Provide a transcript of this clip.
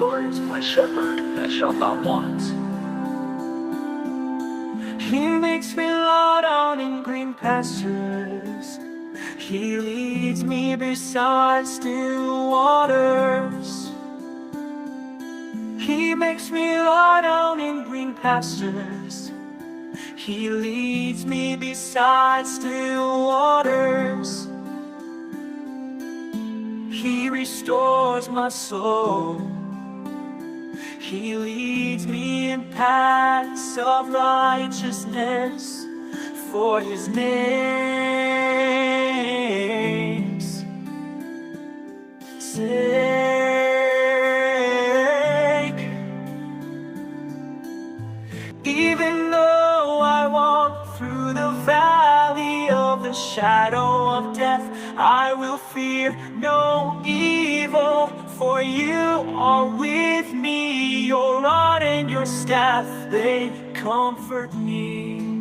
Lord is my shepherd, I shall not want. He makes me lie down in green pastures. He leads me beside still waters. He makes me lie down in green pastures. He leads me beside still waters. He restores my soul. He leads me in paths of righteousness for His name's sake. Even though I walk through the valley of the shadow of death, I will fear no evil, for You are with me. Your rod and Your staff, they comfort me.